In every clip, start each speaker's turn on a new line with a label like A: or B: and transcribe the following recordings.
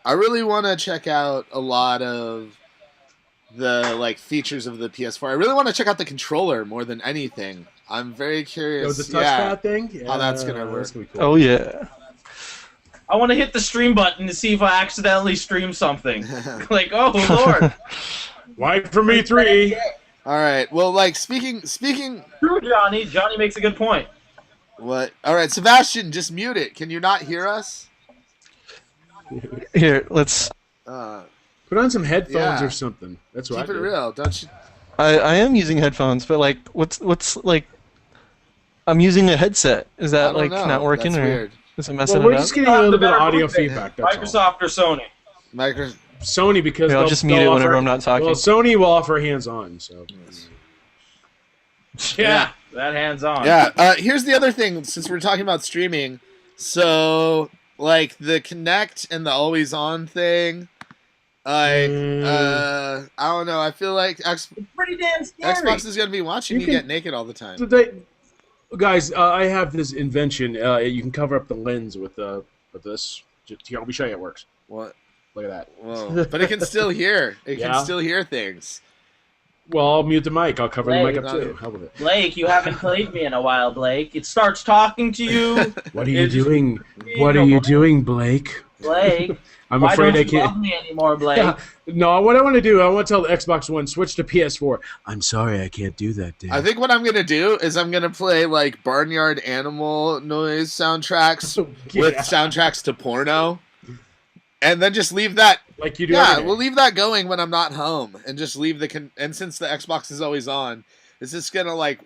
A: I really want to check out a lot of the features of the PS4. I really want to check out the controller more than anything. I'm very curious.
B: The touchpad thing?
A: Yeah, how that's gonna work.
B: That's gonna be cool.
C: Oh yeah.
D: I want to hit the stream button to see if I accidentally stream something. Like, oh lord.
B: Wait for me, 3.
A: All right. Well, speaking.
D: True, Johnny. Johnny makes a good point.
A: What? All right, Sebastian, just mute it. Can you not hear us?
C: Here, let's.
B: Put on some headphones or something. That's what
A: Keep it real, don't you?
C: I am using headphones, but what's I'm using a headset. Is that not working,
A: That's
C: or
A: weird.
C: is it messing
B: we're
C: it up?
B: just getting a little bit of audio feedback. That's
D: Microsoft or Sony?
B: Sony, because
C: I'll just mute it whenever I'm not talking.
B: Well, Sony will offer hands-on, so.
D: Yeah, that hands-on.
A: Yeah. Here's the other thing. Since we're talking about streaming, so the Kinect and the always-on thing. I don't know. I feel like
D: it's pretty damn scary.
A: Xbox is gonna be watching you get naked all the time.
B: Guys, I have this invention. You can cover up the lens with this. Here, let me show you how it works.
A: What?
B: Look at that.
A: Whoa! But it can still hear. It can still hear things.
B: Well, I'll mute the mic. I'll cover the mic up too. How about it?
D: Blake, you haven't played me in a while, Blake. It starts talking to you.
B: What are you doing? What are you doing, Blake?
D: Blake.
B: I'm afraid I
D: can't.
B: Why
D: don't you love me anymore, Blake?
B: Yeah. No, what I want to do, I want to tell the Xbox One, switch to PS4. I'm sorry, I can't do that, Dave.
A: I think what I'm going to do is I'm going to play, barnyard animal noise soundtracks with soundtracks to porno. And then just leave that.
B: Like you do.
A: Yeah, we'll leave that going when I'm not home. And just leave and since the Xbox is always on, it's just going to,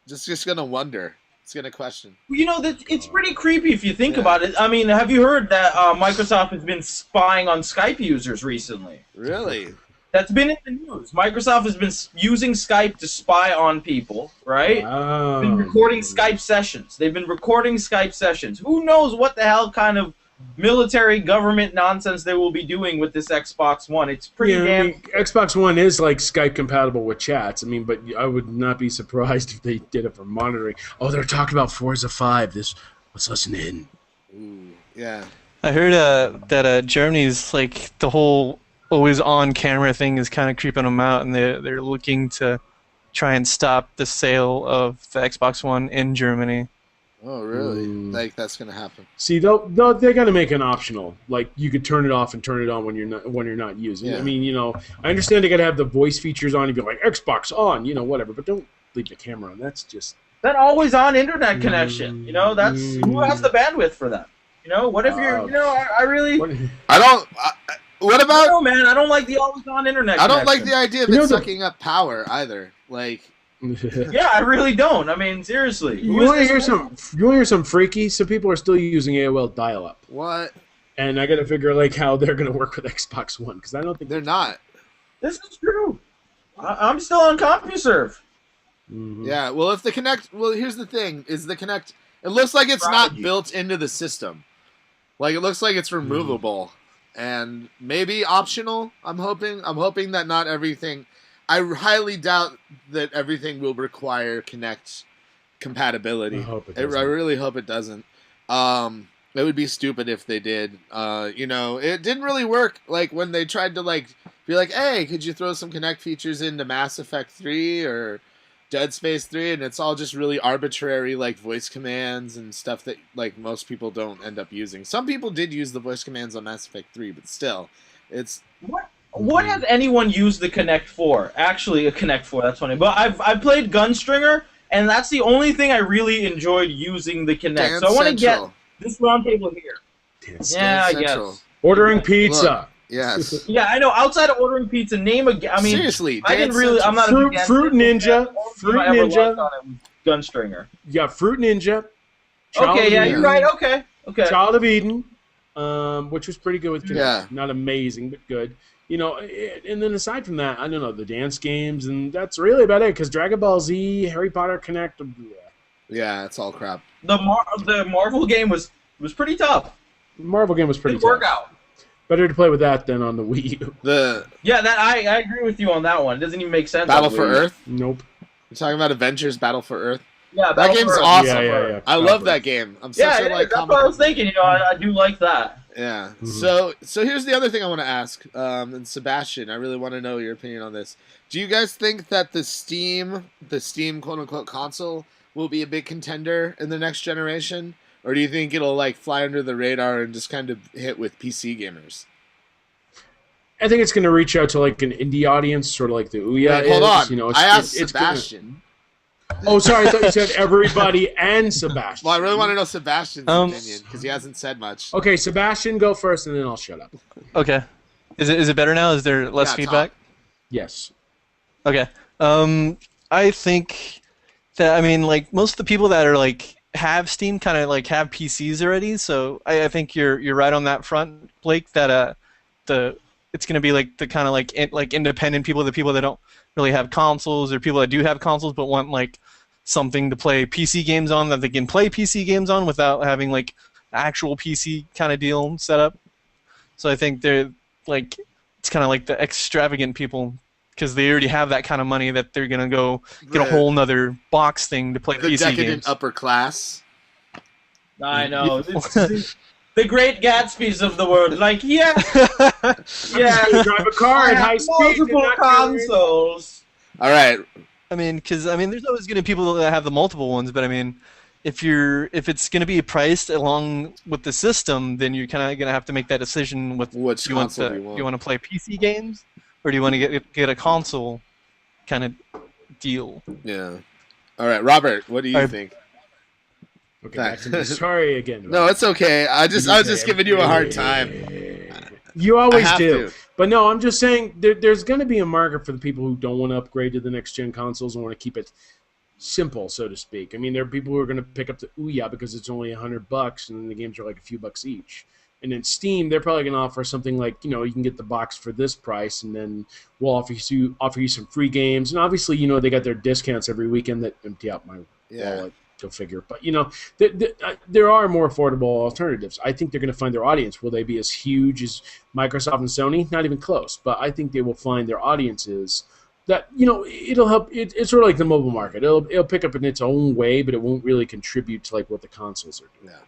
A: just going to wonder. It's going to question.
D: It's pretty creepy if you think about it. I mean, have you heard that Microsoft has been spying on Skype users recently?
A: Really?
D: That's been in the news. Microsoft has been using Skype to spy on people, right?
B: Oh.
D: Been recording Skype sessions. They've been recording Skype sessions. Who knows what the hell kind of military government nonsense they will be doing with this Xbox One. It's pretty damn...
B: Xbox One is Skype compatible with chats. I mean, but I would not be surprised if they did it for monitoring. Oh, they're talking about Forza 5. Let's listen in.
A: Ooh, yeah.
C: I heard that Germany's the whole always on camera thing is kind of creeping them out, and they're looking to try and stop the sale of the Xbox One in Germany.
A: Oh, really? That's gonna happen?
B: See, they're gonna make an optional. You could turn it off and turn it on when you're not using it.
A: Yeah.
B: I mean, I understand they gotta have the voice features on and be like Xbox on, whatever. But don't leave the camera on. That's just
D: that always on internet connection. That's who has the bandwidth for that. What if you're? I really.
A: I don't. What about?
D: No, man. I don't like the always on internet.
A: I don't like the idea of it sucking up power either.
D: Yeah, I really don't. I mean, seriously.
B: You want to hear some freaky? Some people are still using AOL dial-up.
A: What?
B: And I got to figure how they're going to work with Xbox One because I don't think
A: they're not.
D: This is true. I'm still on CompuServe.
B: Mm-hmm.
A: Yeah. Well, if the Kinect. Well, here's the thing: is the Kinect? It looks like it's not built into the system. It looks like it's removable and maybe optional. I'm hoping that not everything. I highly doubt that everything will require Kinect compatibility. I really hope it doesn't. It would be stupid if they did. It didn't really work. When they tried to be like, hey, could you throw some Kinect features into Mass Effect 3 or Dead Space 3? And it's all just really arbitrary voice commands and stuff that most people don't end up using. Some people did use the voice commands on Mass Effect 3, but still, it's...
D: What has anyone used the Kinect for? Actually, a Kinect for, that's funny. But I've played Gunstringer, and that's the only thing I really enjoyed using the Kinect.
A: Dance
D: so I want to get
A: Central.
D: this roundtable here.
A: Dance
D: I guess.
B: Ordering pizza.
A: Look, yes.
D: Yeah, I know. Outside of ordering pizza, name a... I mean,
A: seriously,
D: I didn't really... I'm not
B: Fruit Ninja. Fruit Ninja.
D: Gunstringer.
B: You got Fruit Ninja.
D: Okay, yeah, you're right. Okay.
B: Child of Eden, which was pretty good with Kinect.
A: Yeah.
B: Not amazing, but good. And then aside from that, I don't know, the dance games, and that's really about it, because Dragon Ball Z, Harry Potter Connect...
A: Yeah, it's all crap.
D: The Marvel game was pretty tough.
B: The Marvel game was pretty
D: tough. Workout.
B: Better to play with that than on the Wii U.
D: I agree with you on that one. It doesn't even make sense.
A: Battle for Earth?
B: Nope.
A: You're talking about Avengers Battle for Earth?
D: Yeah,
A: that game's awesome.
B: Yeah.
A: I love that game. I'm such a
D: that's what I was thinking. I do like that.
A: Yeah.
B: Mhm.
A: So here's the other thing I want to ask, and Sebastian, I really want to know your opinion on this. Do you guys think that the Steam quote unquote console will be a big contender in the next generation, or do you think it'll like fly under the radar and just kind of hit with PC gamers?
B: I think it's going to reach out to like an indie audience, sort of like the Ouya
A: Wait, hold
B: is.
A: on.
B: You know,
A: I asked
B: it's gonna...
A: Sebastian.
B: Oh, sorry. I thought you said everybody and Sebastian.
A: Well, I really want to know Sebastian's opinion because he hasn't said much.
B: Okay, Sebastian, go first, and then I'll shut up.
C: Okay. Is it better now? Is there less
A: Yeah,
C: feedback?
B: Yes.
C: Okay. I think that like most of the people that are like have Steam kind of like have PCs already, so I think you're right on that front, Blake. That it's gonna be like the kind of like independent people, the people that don't really have consoles, or people that do have consoles but want like something to play PC games on that they can play PC games on without having like actual PC kind of deal set up. So I think they're like it's kind of like the extravagant people because they already have that kind of money that they're gonna go get a whole nother box thing to play
A: The
C: PC
A: decadent
C: games.
A: upper class.
D: I know. The great Gatsby's of the world. Like, yeah. Yeah.
B: Drive a car at high speed.
D: Multiple consoles.
A: All right.
C: Because there's always gonna be people that have the multiple ones, but if it's gonna be priced along with the system, then you're kind of gonna have to make that decision with
A: Which console do you want?
C: you want to play PC games, or do you want to get a console kind of deal?
A: Yeah. All right, Robert. What do you think?
B: Okay, back to me. Sorry again.
A: No, it's okay. I was just giving you a hard time.
B: You always
A: I
B: do.
A: have to.
B: But no, I'm just saying there's going to be a market for the people who don't want to upgrade to the next gen consoles and want to keep it simple, so to speak. I mean, there are people who are going to pick up the Ouya because it's only $100 and the games are like a few bucks each. And in Steam, they're probably going to offer something like, you can get the box for this price, and then we'll offer you some free games. And obviously, they got their discounts every weekend that empty out my wallet. Go figure. But, there are more affordable alternatives. I think they're going to find their audience. Will they be as huge as Microsoft and Sony? Not even close. But I think they will find their audiences that, it'll help. It's sort of like the mobile market. It'll pick up in its own way, but it won't really contribute to like what the consoles are doing.
A: Yeah.